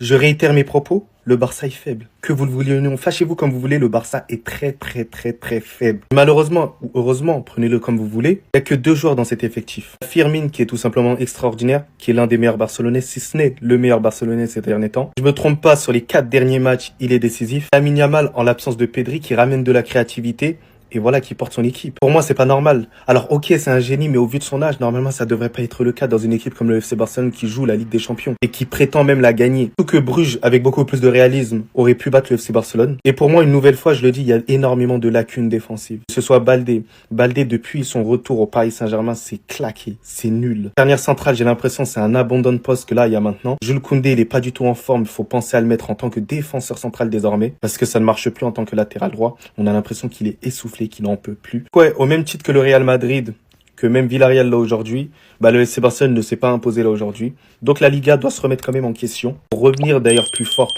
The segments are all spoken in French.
Je réitère mes propos, le Barça est faible. Que vous le vouliez ou non, fâchez-vous comme vous voulez, le Barça est très faible. Malheureusement, ou heureusement, prenez-le comme vous voulez, il n'y a que 2 joueurs dans cet effectif. Firmin, qui est tout simplement extraordinaire, qui est l'un des meilleurs Barcelonais, si ce n'est le meilleur Barcelonais ces derniers temps. Je me trompe pas, sur les 4 derniers matchs, il est décisif. Lamine Yamal, en l'absence de Pedri, qui ramène de la créativité, et voilà, qui porte son équipe. Pour moi, c'est pas normal. Alors, ok, c'est un génie, mais au vu de son âge, normalement, ça devrait pas être le cas dans une équipe comme le FC Barcelone qui joue la Ligue des Champions et qui prétend même la gagner. Tout que Bruges, avec beaucoup plus de réalisme, aurait pu battre le FC Barcelone. Et pour moi, une nouvelle fois, je le dis, il y a énormément de lacunes défensives. Que ce soit Baldé. Baldé, depuis son retour au Paris Saint-Germain, c'est claqué. C'est nul. Dernière centrale, j'ai l'impression, c'est un abandon de poste que là, il y a maintenant. Jules Koundé, il est pas du tout en forme. Il faut penser à le mettre en tant que défenseur central désormais. Parce que ça ne marche plus en tant que latéral droit. On a l'impression qu'il est essoufflé, qu'il n'en peut plus. Ouais, au même titre que le Real Madrid, que même Villarreal là aujourd'hui, le FC Barcelone ne s'est pas imposé là aujourd'hui. Donc la Liga doit se remettre quand même en question. Pour revenir d'ailleurs plus fort.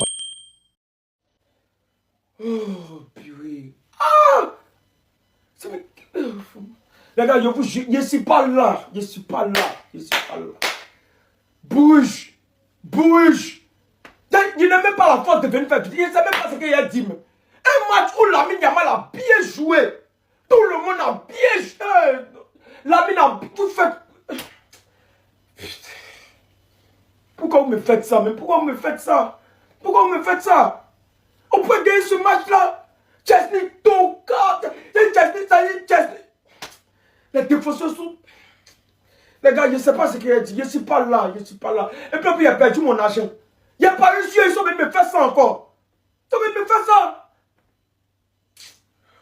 Oh, purée. Ah! Les gars, je vous jure, je suis pas là. Je suis pas là. Je suis pas là. Bouge. Bouge. Il n'a même pas la force de venir faire. Il ne sait même pas ce qu'il a dit. Un match où Lamine Yamal a bien joué. Tout le monde a bien joué. Lamine a tout fait. Pourquoi vous me faites ça? Mais pourquoi vous me faites ça? Pourquoi vous me faites ça? On peut gagner ce match-là. Chesney, ton cadre. Chesney, ça y est, Chesney. Les défenseurs sont... Les gars, je ne sais pas ce qu'il a dit. Je ne suis pas là. Je ne suis pas là. Et puis, il a perdu mon argent. Il a pas réussi. Ils sont venus me faire ça encore. Ils sont venus me faire ça.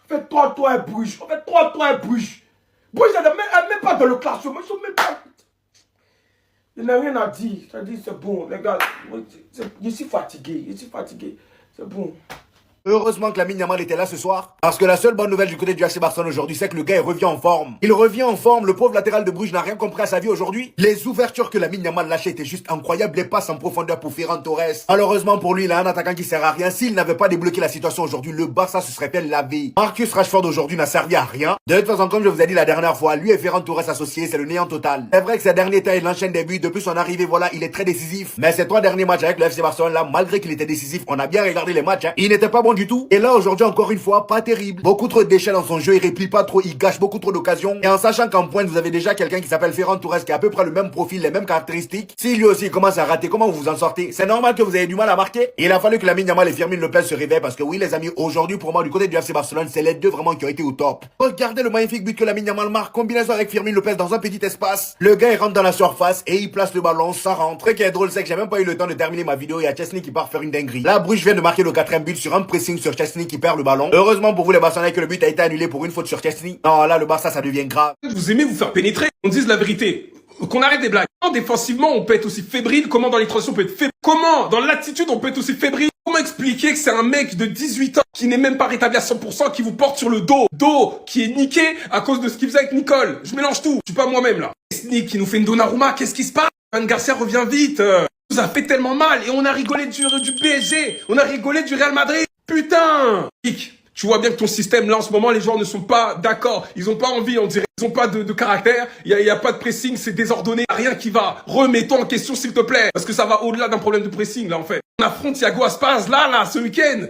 Faites 3-3 et Bruges. On fait 3-3 et Bruges. Bruges, elle n'est même pas dans le classement. Ils sont même pas... Je n'ai rien à dire. Ça dit, c'est bon, les gars. Je suis fatigué. Je suis fatigué. C'est bon. Heureusement que Lamine Yamal était là ce soir. Parce que la seule bonne nouvelle du côté du FC Barcelone aujourd'hui, c'est que le gars il revient en forme. Il revient en forme, le pauvre latéral de Bruges n'a rien compris à sa vie aujourd'hui. Les ouvertures que Lamine Yamal lâchait étaient juste incroyables. Les passes en profondeur pour Ferran Torres. Malheureusement pour lui, il a un attaquant qui sert à rien. S'il n'avait pas débloqué la situation aujourd'hui, le Barça se serait fait laver. Marcus Rashford aujourd'hui n'a servi à rien. De toute façon, comme je vous ai dit la dernière fois, lui et Ferran Torres associés, c'est le néant total. C'est vrai que ces derniers temps, il enchaîne des buts. Depuis son arrivée, voilà, il est très décisif. Mais ces 3 derniers matchs avec le FC Barcelone là, malgré qu'il était décisif, on a bien regardé les matchs, hein. Il n'était pas bon du tout. Et là, aujourd'hui, encore une fois, pas terrible. Beaucoup trop de déchets dans son jeu, il réplie pas trop, il gâche beaucoup trop d'occasions. Et en sachant qu'en pointe, vous avez déjà quelqu'un qui s'appelle Ferran Torres qui a à peu près le même profil, les mêmes caractéristiques. Si lui aussi commence à rater, comment vous vous en sortez? C'est normal que vous ayez du mal à marquer. Et il a fallu que Lamine Yamal et Firmin Lopez se réveillent parce que oui, les amis, aujourd'hui, pour moi, du côté du FC Barcelone, c'est les deux vraiment qui ont été au top. Regardez le magnifique but que Lamine Yamal marque, combinaison avec Firmin Lopez dans un petit espace. Le gars, il rentre dans la surface et il place le ballon, ça rentre. Ce qui est drôle, c'est que j'ai même pas eu le temps de terminer ma vidéo. Il y a Chesney qui part faire une dinguerie. Là, Bruges vient de marquer le 4e but sur un pressing sur Chesney qui perd le ballon. Heureusement pour vous les Barcelonais que le but a été annulé pour une faute sur Chesney. Non, là, le Barça, ça devient grave. Vous aimez vous faire pénétrer. On dise la vérité. Qu'on arrête des blagues. Comment défensivement on peut être aussi fébrile? Comment dans les transitions on peut être fébrile? Comment dans l'attitude on peut être aussi fébrile? Comment expliquer que c'est un mec de 18 ans qui n'est même pas rétabli à 100%, qui vous porte sur le dos? Dos qui est niqué à cause de ce qu'il faisait avec Nicole. Je mélange tout. Je suis pas moi-même là. Sneak qui nous fait une Donnarumma. Qu'est-ce qui se passe? Van Garcia revient vite. Nous a fait tellement mal. Et on a rigolé du PSG. On a rigolé du Real Madrid. Putain. Tu vois bien que ton système, là, en ce moment, les joueurs ne sont pas d'accord. Ils ont pas envie, on dirait. Ils ont pas de caractère. Il y a pas de pressing, c'est désordonné. Rien qui va. Remets-toi en question, s'il te plaît. Parce que ça va au-delà d'un problème de pressing, là, en fait. On affronte Thiago Aspas, là, ce week-end.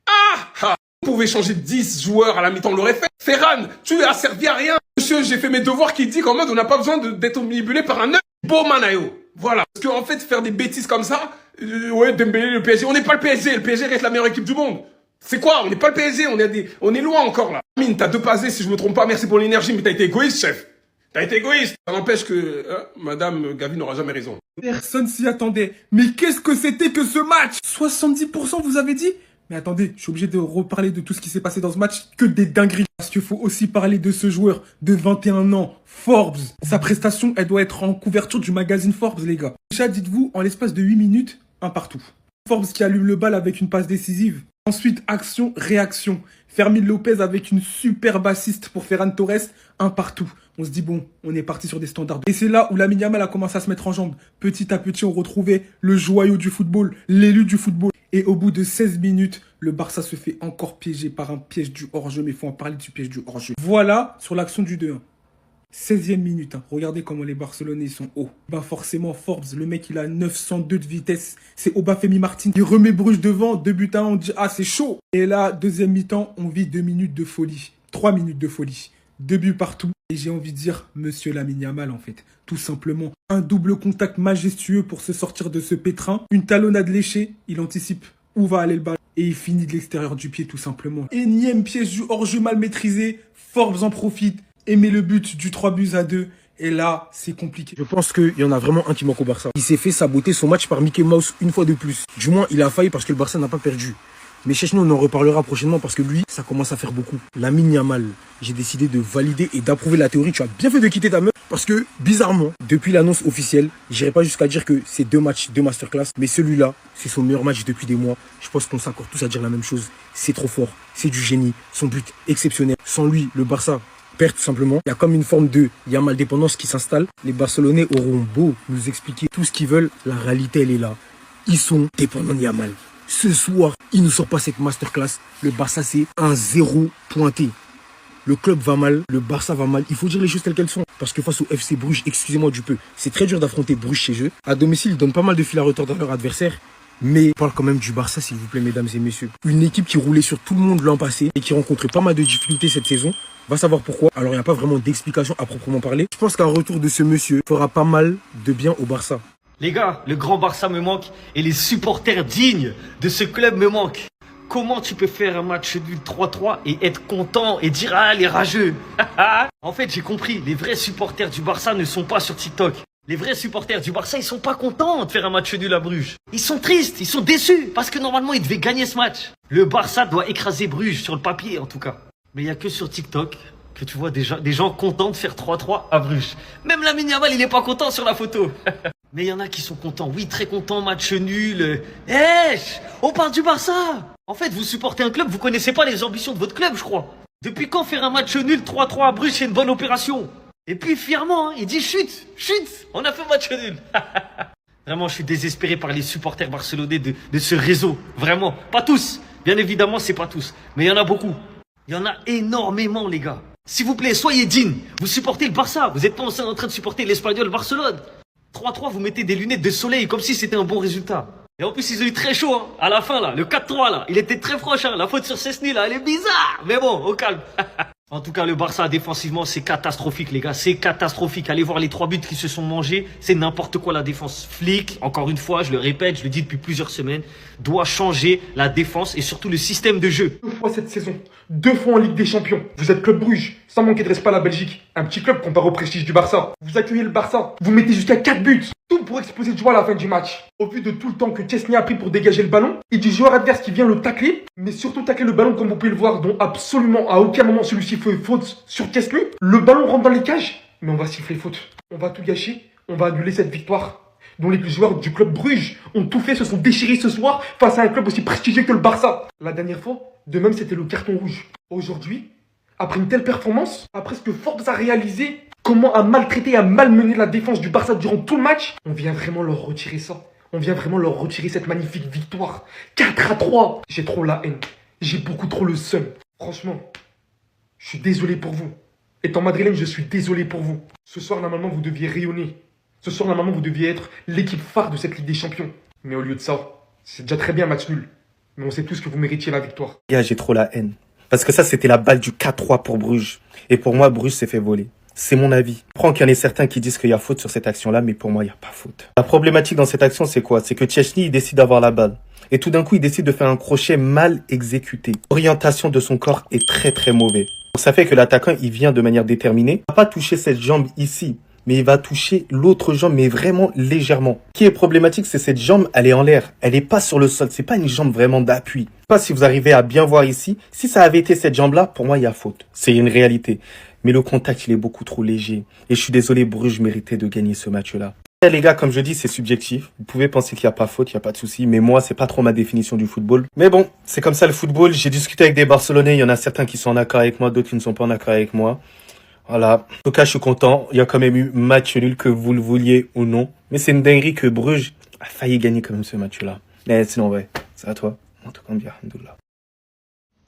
Ah! On pouvait changer de 10 joueurs à la mi-temps, on l'aurait fait. Ferran, tu as servi à rien. Monsieur, j'ai fait mes devoirs qui dit qu'en mode, on n'a pas besoin d'être omnibulé par un œuf. Beau manayo. Voilà. Parce qu'en fait, faire des bêtises comme ça, ouais, Dembélé, le PSG. On n'est pas le PSG. Le PSG reste la meilleure équipe du monde. C'est quoi? On n'est pas le PSG, on est loin encore là. Mine, t'as 2 passés si je me trompe pas, merci pour l'énergie, mais t'as été égoïste, chef. T'as été égoïste. Ça n'empêche que Madame Gavi n'aura jamais raison. Personne s'y attendait. Mais qu'est-ce que c'était que ce match? 70% vous avez dit? Mais attendez, je suis obligé de reparler de tout ce qui s'est passé dans ce match. Que des dingueries. Parce qu'il faut aussi parler de ce joueur de 21 ans, Forbes. Sa prestation, elle doit être en couverture du magazine Forbes, les gars. Déjà, dites-vous, en l'espace de 8 minutes, un partout. Forbes qui allume le bal avec une passe décisive. Ensuite, action, réaction. Fermin Lopez avec une superbe assist pour Ferran Torres, un partout. On se dit, bon, on est parti sur des standards. Et c'est là où Lamine Yamal a commencé à se mettre en jambe. Petit à petit, on retrouvait le joyau du football, l'élu du football. Et au bout de 16 minutes, le Barça se fait encore piéger par un piège du hors-jeu. Mais il faut en parler du piège du hors-jeu. Voilà sur l'action du 2-1. 16e minute, hein. Regardez comment les Barcelonais sont hauts. Bah forcément, Forbes, le mec, il a 902 de vitesse. C'est Obafemi Martin qui remet Bruges devant. 2 buts à 1, on dit, ah, c'est chaud. Et là, deuxième mi-temps, on vit 2 minutes de folie. 3 minutes de folie. 2 buts partout. Et j'ai envie de dire, monsieur Lamine Yamal, en fait. Tout simplement, un double contact majestueux pour se sortir de ce pétrin. Une talonnade léchée, il anticipe où va aller le ballon. Et il finit de l'extérieur du pied, tout simplement. Énième piège du hors-jeu mal maîtrisé. Forbes en profite et met le but du 3-2. Et là, c'est compliqué. Je pense qu'il y en a vraiment un qui manque au Barça. Il s'est fait saboter son match par Mickey Mouse une fois de plus. Du moins, il a failli parce que le Barça n'a pas perdu. Mais Chechny, on en reparlera prochainement parce que lui, ça commence à faire beaucoup. Lamine Yamal, j'ai décidé de valider et d'approuver la théorie. Tu as bien fait de quitter ta meuf parce que, bizarrement, depuis l'annonce officielle, j'irai pas jusqu'à dire que c'est 2 matchs, 2 masterclass. Mais celui-là, c'est son meilleur match depuis des mois. Je pense qu'on s'accorde tous à dire la même chose. C'est trop fort, c'est du génie. Son but exceptionnel. Sans lui, le Barça perd tout simplement. Il y a comme une forme de Yamal dépendance qui s'installe. Les Barcelonais auront beau nous expliquer tout ce qu'ils veulent. La réalité, elle est là. Ils sont dépendants de Yamal. Ce soir, il ne sort pas cette masterclass. Le Barça, c'est un 0 pointé. Le club va mal, le Barça va mal. Il faut dire les choses telles qu'elles sont. Parce que face au FC Bruges, excusez-moi du peu, c'est très dur d'affronter Bruges chez eux. À domicile, ils donnent pas mal de fil à retordre à leur adversaire. Mais on parle quand même du Barça, s'il vous plaît, mesdames et messieurs. Une équipe qui roulait sur tout le monde l'an passé et qui rencontrait pas mal de difficultés cette saison. Va savoir pourquoi. Alors, il n'y a pas vraiment d'explication à proprement parler. Je pense qu'un retour de ce monsieur fera pas mal de bien au Barça. Les gars, le grand Barça me manque et les supporters dignes de ce club me manquent. Comment tu peux faire un match nul 3-3 et être content et dire « Ah, les rageux !» En fait, j'ai compris, les vrais supporters du Barça ne sont pas sur TikTok. Les vrais supporters du Barça, ils sont pas contents de faire un match nul à Bruges. Ils sont tristes, ils sont déçus, parce que normalement, ils devaient gagner ce match. Le Barça doit écraser Bruges, sur le papier en tout cas. Mais il n'y a que sur TikTok que tu vois déjà des gens contents de faire 3-3 à Bruges. Même Lamine Yamal, il est pas content sur la photo. Mais il y en a qui sont contents, oui, très contents, match nul. On parle du Barça. En fait, vous supportez un club, vous connaissez pas les ambitions de votre club, je crois. Depuis quand faire un match nul 3-3 à Bruges, c'est une bonne opération? Et puis fièrement, hein, il dit chute, on a fait match nul. Vraiment, je suis désespéré par les supporters barcelonais de ce réseau. Vraiment, pas tous. Bien évidemment, c'est pas tous. Mais il y en a beaucoup. Il y en a énormément, les gars. S'il vous plaît, soyez dignes. Vous supportez le Barça. Vous êtes pas en train de supporter l'Espagnol Barcelone. 3-3, vous mettez des lunettes de soleil comme si c'était un bon résultat. Et en plus, ils ont eu très chaud, hein. À la fin, là, le 4-3, là. Il était très proche, hein. La faute sur Szczęsny, là, elle est bizarre. Mais bon, au calme. En tout cas, le Barça, défensivement, c'est catastrophique, les gars. C'est catastrophique. Allez voir les 3 buts qui se sont mangés. C'est n'importe quoi, la défense. Flick, encore une fois, je le répète, je le dis depuis plusieurs semaines, doit changer la défense et surtout le système de jeu. 2 fois cette saison, 2 fois en Ligue des Champions. Vous êtes Club Bruges, sans manquer de respect à la Belgique. Un petit club comparé au prestige du Barça. Vous accueillez le Barça, vous mettez jusqu'à 4 buts. Tout pour exposer Joie à la fin du match. Au vu de tout le temps que Szczęsny a pris pour dégager le ballon, et du joueur adverse qui vient le tacler, mais surtout tacler le ballon comme vous pouvez le voir, dont absolument à aucun moment celui-ci fait faute sur Szczęsny. Le ballon rentre dans les cages, mais on va siffler faute. On va tout gâcher, on va annuler cette victoire. Dont les joueurs du club Bruges ont tout fait, se sont déchirés ce soir face à un club aussi prestigieux que le Barça. La dernière fois, de même c'était le carton rouge. Aujourd'hui, après une telle performance, après ce que Forbes a réalisé, comment a maltraité et a malmené la défense du Barça durant tout le match, on vient vraiment leur retirer ça. On vient vraiment leur retirer cette magnifique victoire. 4-3. J'ai trop la haine. J'ai beaucoup trop le seum. Franchement, je suis désolé pour vous. Étant madrilène, je suis désolé pour vous. Ce soir, normalement, vous deviez rayonner. Ce soir, normalement, vous deviez être l'équipe phare de cette Ligue des Champions. Mais au lieu de ça, c'est déjà très bien un match nul. Mais on sait tous que vous méritiez la victoire. Gars, j'ai trop la haine. Parce que ça, c'était la balle du 4-3 pour Bruges. Et pour moi, Bruges s'est fait voler. C'est mon avis. Je prends qu'il y en ait certains qui disent qu'il y a faute sur cette action-là, mais pour moi, il n'y a pas faute. La problématique dans cette action, c'est quoi? C'est que Szczęsny, il décide d'avoir la balle. Et tout d'un coup, il décide de faire un crochet mal exécuté. L'orientation de son corps est très très mauvaise. Ça fait que l'attaquant, il vient de manière déterminée. Il va pas toucher cette jambe ici, mais il va toucher l'autre jambe, mais vraiment légèrement. Ce qui est problématique, c'est cette jambe, elle est en l'air. Elle est pas sur le sol. C'est pas une jambe vraiment d'appui. Je sais pas si vous arrivez à bien voir ici. Si ça avait été cette jambe-là, pour moi, il y a faute. C'est une réalité. Mais le contact, il est beaucoup trop léger. Et je suis désolé, Bruges méritait de gagner ce match-là. Les gars, comme je dis, c'est subjectif. Vous pouvez penser qu'il n'y a pas faute, il n'y a pas de souci. Mais moi, c'est pas trop ma définition du football. Mais bon, c'est comme ça le football. J'ai discuté avec des Barcelonais. Il y en a certains qui sont en accord avec moi, d'autres qui ne sont pas en accord avec moi. Voilà. En tout cas, je suis content. Il y a quand même eu match nul, que vous le vouliez ou non. Mais c'est une dinguerie que Bruges a failli gagner quand même ce match-là. Mais sinon, ouais, c'est à toi. En tout cas, bien, alhamdoulilah.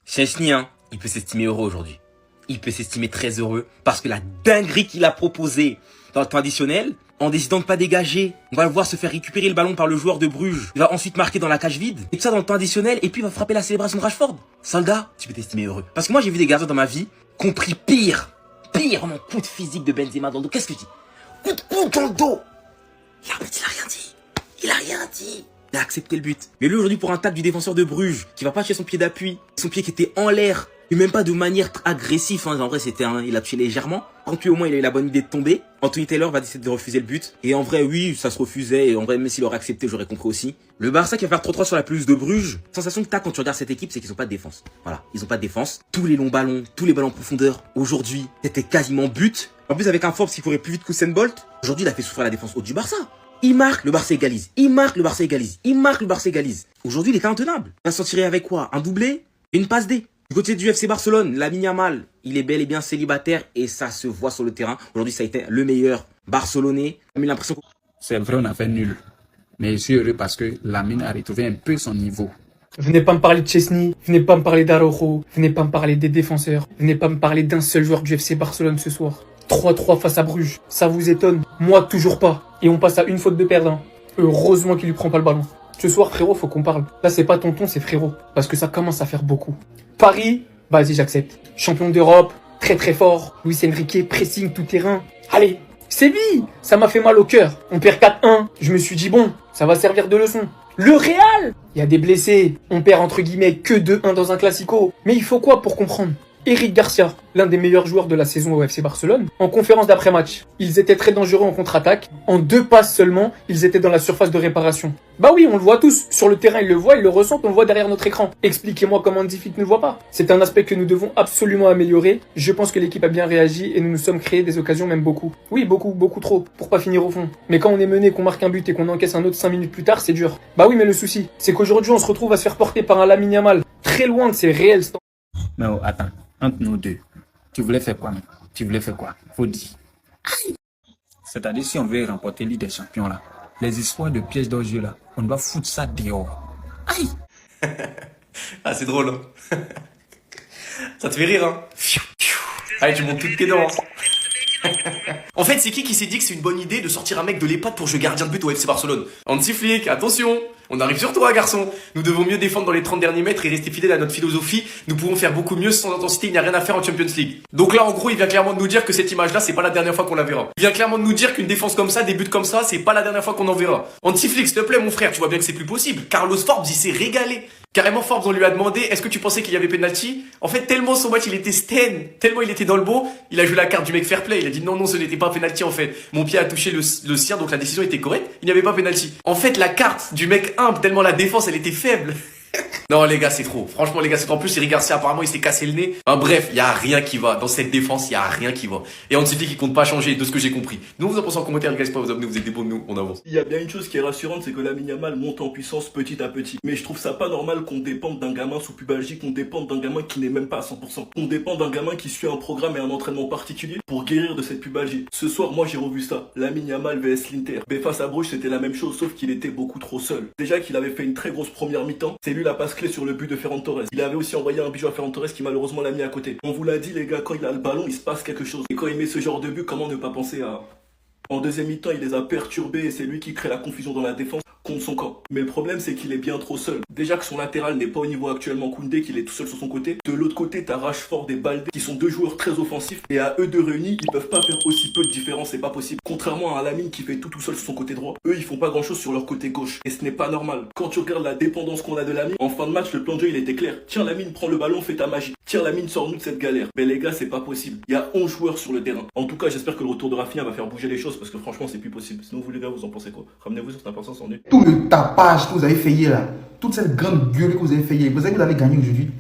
Szczęsny, hein, il peut s'estimer heureux aujourd'hui. il peut s'estimer très heureux parce que la dinguerie qu'il a proposée dans le temps additionnel, en décidant de pas dégager, on va le voir se faire récupérer le ballon par le joueur de Bruges. Il va ensuite marquer dans la cage vide. Et tout ça dans le temps additionnel. Et puis il va frapper la célébration de Rashford. Soldat, tu peux t'estimer heureux. Parce que moi j'ai vu des garçons dans ma vie qui ont pris pire mon coup de physique de Benzema dans le dos. Qu'est-ce que je dis? Coup de coude dans le dos. L'arbitre il a rien dit. Il a rien dit. Il a accepté le but. Mais lui aujourd'hui pour un tacle du défenseur de Bruges qui va pas toucher son pied d'appui, son pied qui était en l'air. Et même pas de manière agressive, hein. En vrai c'était il a touché légèrement. Quand lui au moins il a eu la bonne idée de tomber. Anthony Taylor va décider de refuser le but. Et en vrai oui ça se refusait. Et en vrai même s'il aurait accepté j'aurais compris aussi. Le Barça qui va faire 3-3 sur la pelouse de Bruges. Sensation que t'as quand tu regardes cette équipe c'est qu'ils ont pas de défense. Voilà, ils ont pas de défense. Tous les longs ballons, tous les ballons en profondeur. Aujourd'hui c'était quasiment but. En plus avec un Forbes qui courait plus vite qu'Usain Bolt. Aujourd'hui il a fait souffrir la défense haute du Barça. Il marque, le Barça égalise. Il marque, le Barça égalise. Il marque, le Barça égalise. Aujourd'hui il est intenable. Il va s'en tirer avec quoi? Un doublé et une passe D. Du côté du FC Barcelone, Lamine Yamal, il est bel et bien célibataire et ça se voit sur le terrain. Aujourd'hui, ça a été le meilleur Barcelonais. J'ai eu l'impression que... C'est vrai, on a fait nul. Mais je suis heureux parce que Lamine a retrouvé un peu son niveau. Venez pas me parler de Chesney, venez pas me parler d'Araujo, venez pas me parler des défenseurs, venez pas me parler d'un seul joueur du FC Barcelone ce soir. 3-3 face à Bruges, ça vous étonne? Moi, toujours pas. Et on passe à une faute de perdant. Heureusement qu'il lui prend pas le ballon. Ce soir, frérot, faut qu'on parle. Là, c'est pas tonton, c'est frérot. Parce que ça commence à faire beaucoup. Paris, vas-y, j'accepte. Champion d'Europe, très très fort. Luis Enrique, pressing tout terrain. Allez, Séville, ça m'a fait mal au cœur. On perd 4-1. Je me suis dit, bon, ça va servir de leçon. Le Real, il y a des blessés. On perd entre guillemets que 2-1 dans un classico. Mais il faut quoi pour comprendre? Eric Garcia, l'un des meilleurs joueurs de la saison au FC Barcelone, en conférence d'après-match. Ils étaient très dangereux en contre-attaque. En 2 passes seulement, ils étaient dans la surface de réparation. Bah oui, on le voit tous. Sur le terrain, ils le voient, ils le ressentent, on le voit derrière notre écran. Expliquez-moi comment Hansi Flick ne le voit pas. C'est un aspect que nous devons absolument améliorer. Je pense que l'équipe a bien réagi et nous nous sommes créés des occasions, même beaucoup. Oui, beaucoup trop, pour pas finir au fond. Mais quand on est mené, qu'on marque un but et qu'on encaisse un autre 5 minutes plus tard, c'est dur. Bah oui, mais le souci, c'est qu'aujourd'hui, on se retrouve à se faire porter par un Lamine Yamal. Très loin de ses réels standards. Mais oh, attends, entre nous deux, tu voulais faire quoi, mec? Tu voulais faire quoi? Faut dire. C'est-à-dire, si on veut remporter Ligue des Champions, là, les histoires de pièges d'orgie, là, on doit foutre ça dehors. Aïe! Ah, c'est drôle, hein. Ça te fait rire, hein. Allez, tu montes toutes tes dents. En fait, c'est qui s'est dit que c'est une bonne idée de sortir un mec de l'EHPAD pour jouer gardien de but au FC Barcelone? Hansi Flick, attention, on arrive sur toi, garçon. Nous devons mieux défendre dans les 30 derniers mètres et rester fidèles à notre philosophie. Nous pouvons faire beaucoup mieux sans intensité, il n'y a rien à faire en Champions League. Donc là, en gros, il vient clairement de nous dire que cette image-là, c'est pas la dernière fois qu'on la verra. Il vient clairement de nous dire qu'une défense comme ça, des buts comme ça, c'est pas la dernière fois qu'on en verra. Hansi Flick, s'il te plaît, mon frère, tu vois bien que c'est plus possible. Carlos Forbes, il s'est régalé. Carrément Forbes, on lui a demandé, est-ce que tu pensais qu'il y avait penalty? En fait, tellement son match, il était sten, tellement il était dans le beau, il a joué la carte du mec fair play. Il a dit non, ce n'était pas penalty en fait. Mon pied a touché le sien, donc la décision était correcte. Il n'y avait pas penalty. En fait, la carte du mec humble, tellement la défense, elle était faible. Non les gars, c'est trop. Franchement les gars, c'est trop. En plus Eric Garcia apparemment il s'est cassé le nez. Enfin, bref, il y a rien qui va dans cette défense, il y a rien qui va. Et Hansi Flick il compte pas changer de ce que j'ai compris. Nous vous en pensez en commentaire les gars, n'hésitez pas à vous abonner, vous êtes des bons de nous, on avance. Il y a bien une chose qui est rassurante, c'est que Lamine Yamal monte en puissance petit à petit. Mais je trouve ça pas normal qu'on dépende d'un gamin sous pubalgie, qu'on dépende d'un gamin qui n'est même pas à 100%. Qu'on dépend d'un gamin qui suit un programme et un entraînement particulier pour guérir de cette pubalgie. Ce soir, moi j'ai revu ça. Lamine Yamal vs l'Inter. Mais face à Bruges, c'était la même chose, sauf qu'il était beaucoup trop seul. Déjà qu'il avait fait une très grosse première mi-temps, c'est lui la passe clé sur le but de Ferran Torres. Il avait aussi envoyé un bijou à Ferran Torres qui malheureusement l'a mis à côté. On vous l'a dit les gars, quand il a le ballon, il se passe quelque chose. Et quand il met ce genre de but, comment ne pas penser à... En deuxième mi-temps, il les a perturbés et c'est lui qui crée la confusion dans la défense contre son camp. Mais le problème, c'est qu'il est bien trop seul. Déjà que son latéral n'est pas au niveau actuellement Koundé, qu'il est tout seul sur son côté. De l'autre côté, t'as Rashford et Baldé, qui sont deux joueurs très offensifs. Et à eux deux réunis, ils peuvent pas faire aussi peu de différence, c'est pas possible. Contrairement à Lamine qui fait tout seul sur son côté droit, eux, ils font pas grand chose sur leur côté gauche. Et ce n'est pas normal. Quand tu regardes la dépendance qu'on a de Lamine, en fin de match, le plan de jeu, il était clair. Tiens, Lamine, prends le ballon, fais ta magie. Tiens, Lamine, sors-nous de cette galère. Mais les gars, c'est pas possible. Il y a 11 joueurs sur le terrain. En tout cas, j'espère que le retour de Rafinha va faire bouger les choses parce que franchement, c'est plus possible. Sinon, vous les gars, vous en pensez quoi? Ramenez-vous sur cette importance en est. Tout le tapage que vous avez fait hier là, toute cette grande gueule que vous avez fait hier, vous savez que vous allez gagner aujourd'hui.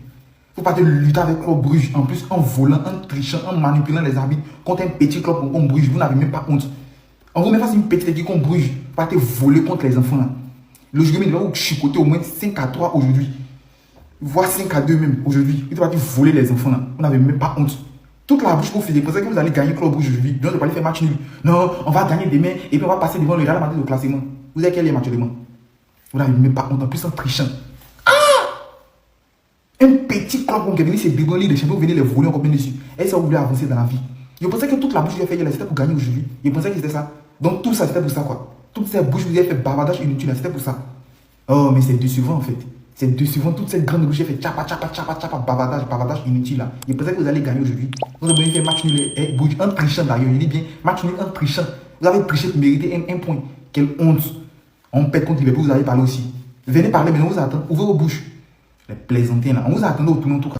Vous partez lutter avec Club Bruges, en plus en volant, en trichant, en manipulant les arbitres contre un petit club comme Bruges, vous n'avez même pas honte. On vous met face à une petite équipe comme Bruges, vous partez voler contre les enfants là. Le joueur va vous chicoter au moins 5-3 aujourd'hui, voire 5-2 même aujourd'hui. Vous partez voler les enfants là, vous n'avez même pas honte. Toute la bouche qu'on fait, vous pensez que vous allez gagner Club Bruges aujourd'hui, donc vous allez faire match nul. Non, on va gagner demain et puis on va passer devant le Real Madrid au classement. Vous avez quel est actuellement? Vous n'avez même pas honte, en plus en trichant. Ah! Un petit petit club qui est venu se débrouiller les champions, venir les voler encore bien dessus. Et ça, vous voulez avancer dans la vie. Je pensais que toute la bouche que vous avez fait hier, c'était pour gagner aujourd'hui. Je pensais que c'était ça. Donc tout ça, c'était pour ça, quoi. Toutes ces bouches que vous avez fait bavardage inutile, c'était pour ça. Oh, mais c'est décevant, en fait. C'est décevant. Toute cette grande bouche, j'ai fait tchapa, bavardage inutile, là. Je pensais que vous allez gagner aujourd'hui. Vous avez fait match nul et bouche, un trichant d'ailleurs. Je dis bien, match nul, un trichant. Vous avez triché pour mériter un point. Quelle honte. On pète contre Liverpool, vous allez parler aussi. Venez parler, mais on vous attend. Ouvrez vos bouches. Les plaisantins, là. On vous attend au tournant tout cas.